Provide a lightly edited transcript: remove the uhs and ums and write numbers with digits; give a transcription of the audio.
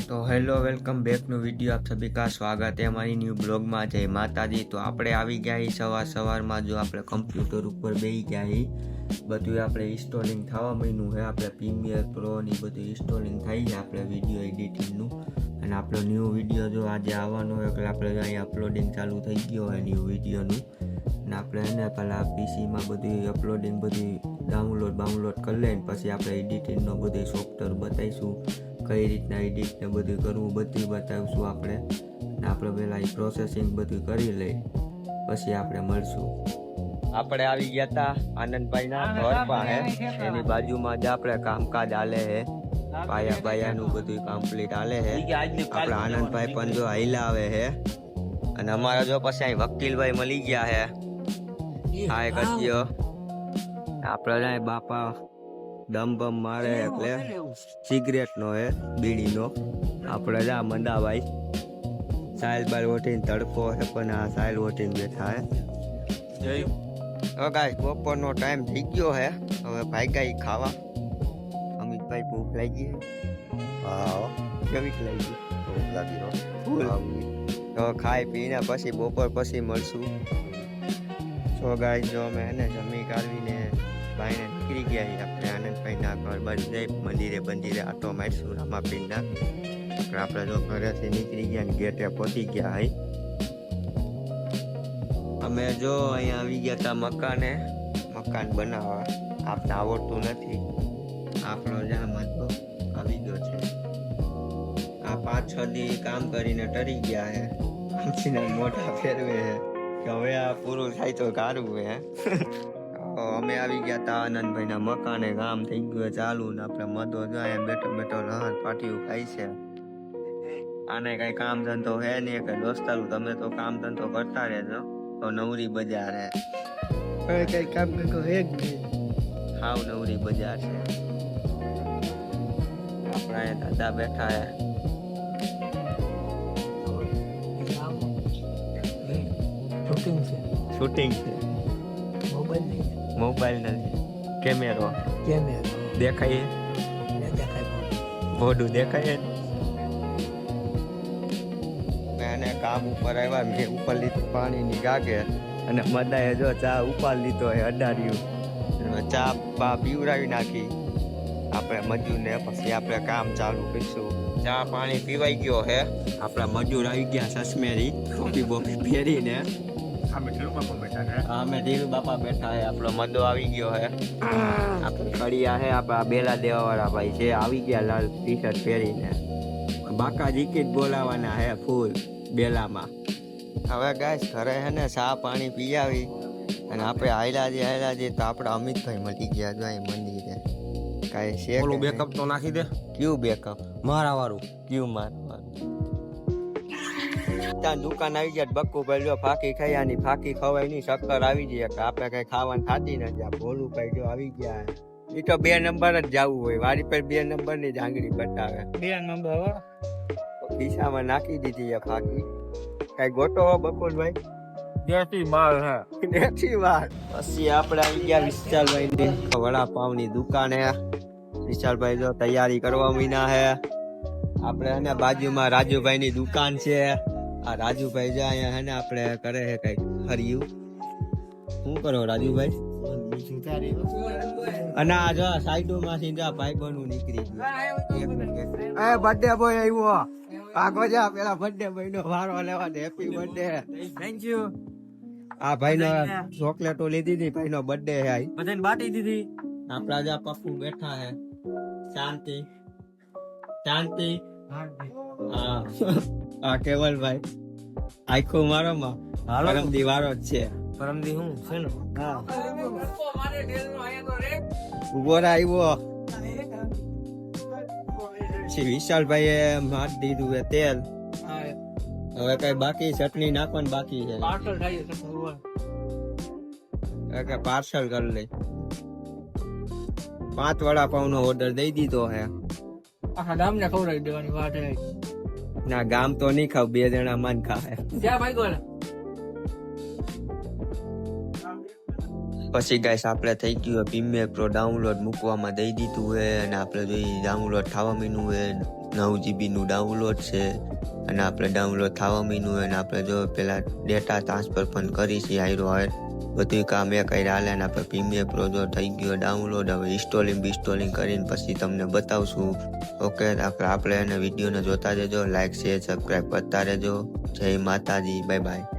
तो hello welcome back नो video आप सभी का स्वागत है हमारी न्यू ब्लॉग में। जय माताजी। तो આપણે આવી ગયા હી સવારમાં જો આપણે કમ્પ્યુટર ઉપર બેસી ગયા હી બધું આપણે ઇન્સ્ટોલિંગ થવા માંડ્યું છે। આપણે પ્રીમિયર પ્રો ની બધું ઇન્સ્ટોલિંગ થઈ છે આપણે વિડિયો એડિટિંગનું અને આપણો ન્યૂ વિડિયો જો આજે આવવાનો હોય એટલે આપણે અહીં અપલોડિંગ ચાલુ થઈ ગયો હોય ન્યૂ વિડિયોનું અને આપણે એને પહેલાં પીસીમાં બધું અપલોડિંગ બધું ડાઉનલોડ કરી લઈને પછી આપણે એડિટિંગનો બધું સોફ્ટવેર બતાવીશું કઈ રીતના એડિટ ને બધું કરવું બધું બતાવીશું આપણે ને આપણે પહેલાં એ પ્રોસેસિંગ બધું કરી લઈ પછી આપણે મળશું। આપણે આવી ગયા હતા આનંદભાઈના ઘર પાસે એની બાજુમાં જ આપણે કામકાજ હાલે છે પાયાનું બધું કમ્પ્લીટ હાલે છે। આપણે આનંદભાઈ પણ જો હાઈલા આવે છે અને અમારા જો પછી અહીં વકીલભાઈ મળી ગયા છે। હાય કરજો આપણે બાપા દમ બમ મારે એટલે સિગરેટ નો હે બીડી નો આપણે જા મંદાભાઈ સાયલ બાર ઓઠીને તડકો હે પણ આ સાયલ ઓઠીને બેઠા હે। હવે ગાઈસ બપોરનો ટાઈમ થઈ ગયો હે હવે ભાઈ ગાઈ ખાવા અમિતભાઈ ભૂખ લાગી હા કેવી લાગી ભૂખ લાગી તો ખાઈ પીને પછી બપોર પછી મળશું। તો ગાઈસ જો અમે એને જમી કાઢવીને ભાઈને નીકળી ગયા આપણે આનંદભાઈના ઘર બાજુ જઈ મંદિરે આટો મારીશું રામાપીરના આપણે જો ઘરેથી નીકળી ગયા ને ગેટે પહોંચી ગયા હઈ। અમે જો અહીંયા આવી ગયા હતા મકાન બનાવવા આપણે આવડતું નથી આપણો જ્યાં મતો આવી ગયો છે આ 5-6 દી કામ કરીને ટરી ગયા હે આમથી મોટા ફેરવે હે કે હવે આ પૂરું થાય તો કાઢવું હે। અમે આવી ગયા હતા આનંદભાઈના મકાને કામ થઈ ગયું ચાલુ ને આપણે મધો જાય બેઠો લહણ પાટીયું ખાઈ છે। આને કઈ કામ ધંધો હે નહીં કે દોસ્તારું તમે તો કામ ધંધો કરતા રહેજો તો નવરી બજાર હે કઈ કામ ધંધો હે જ નહીં હાવ નવરી બજાર છે। આપણા દાદા બેઠા હે શૂટિંગ છે મોબાઈલ નથી કેમેરો દેખાય મોઢું દેખાય એને કામ ઉપર આવ્યા મેં ઉપર લીધું પાણીની ગાગે અને મદાએ જો ચા ઉપાડ લીધો એ અડાડ્યું ચા પા પીવડાવી નાખી આપણે મજૂરને પછી આપણે કામ ચાલુ કરીશું। ચા પાણી પીવાઈ ગયો હે આપણા મજૂર આવી ગયા સસમેરી ટોપી બોપી પહેરીને અમે ધીરુ બાપા બેઠા હે આપણો મદો આવી ગયો હે આપણે કડિયા હે આપણા બેલા દેવા વાળા ભાઈ છે આવી ગયા લાલ ટી શર્ટ પહેરીને બાકા જીકી જ બોલાવાના હે ફૂલ બેલામાં। હવે ગાઈસ ઘરે હે ને ચા પાણી પી આવી અને આપણે હાયલા જે તો આપણા અમિતભાઈ મળી ગયા જો અહીં મંદિરે કાંઈ છે ઓલું બેકઅપ તો નાખી દે ક્યુ બેકઅપ મારા વાળું ક્યુ મારવાનું ત્યાં દુકાન આવી ગયા બક્કુ ભાઈ જો ફાકી ખાયાની ફાકી ખવાય નહીં શક્કર આવી જાય કે આપણે કઈ ખાવાનું ખાતી નથી આ ભોલું ભાઈ જો આવી ગયા એ તો 2 નંબર જ જવું હોય વારી પર 2 નંબર ની જ આંગળી બતાવે 2 નંબર ખિસ્સામાં નાખી દીધી એ ફાકી કઈ ગોટો હો બકુલભાઈ દેશી માલ હે દેશી માલ। પછી આપણે આવી ગયા વિશાલભાઈ ની વડાપાવ ની દુકાન હે વિશાલભાઈ જો તૈયારી કરવા મીના હે આપણે એને બાજુમાં રાજુભાઈ ની દુકાન છે આ રાજુભાઈ જે અહીંયા હે ને આપણે કરે છે કઈ હરિયું શું કરો રાજુભાઈ અને આ જો સાઈડો માંથી જા ભાઈ બનવું નીકળી ગયું એ બર્થડે બોય આવ્યો આગો જા પેલા બર્થડે બોય નો વારો લેવા દે હેપી બર્થડે થેન્ક યુ। આ ભાઈ નો ચોકલેટો લીધી હતી ભાઈ નો બર્થડે હે આઈ બધાને બાટી દીધી આપડા જા પપ્પુ બેઠા હે શાંતિ હા આ કેવલભાઈ આખો મારો માં પરમદી વારો જ છે પરમદી હું છે ને હા ઉભો આવ્યો પછી વિશાલભાઈ એ માર દીધું એ તેલ હવે કઈ બાકી ચટણી નાખવાનું બાકી છે પાર્સલ કરી લઈ 5 વડાપાવ નો ઓર્ડર દઈ દીધો હે આખા ગામ ને ખવડાવી દેવાની વાત હે ના ગામ તો નહીં ખાવ 2 જણા મન ખાય ક્યાં ભાઈ ગોલા પછી ગાઈસ આપણે થઈ ગયું પ્રીમિયર પ્રો ડાઉનલોડ મૂકવામાં દઈ દીધું હે અને આપણે જોઈ ડાઉનલોડ થવા મીનું હે 9 GB ડાઉનલોડ છે અને આપણે ડાઉનલોડ થવા માંડ્યું અને આપણે જો પેલા ડેટા ટ્રાન્સફર પણ કરી છે હાયર બધું કામ એક હાલે અને આપણે પ્રીમિયર પ્રો જો થઈ ગયો ડાઉનલોડ. હવે ઇન્સ્ટોલિંગ કરીને પછી તમને બતાવશું. ઓકે, આપણે એને વિડીયોને જોતા રહેજો, લાઈક શેર સબસ્ક્રાઈબ કરતા રહેજો. જય માતાજી, બાય બાય.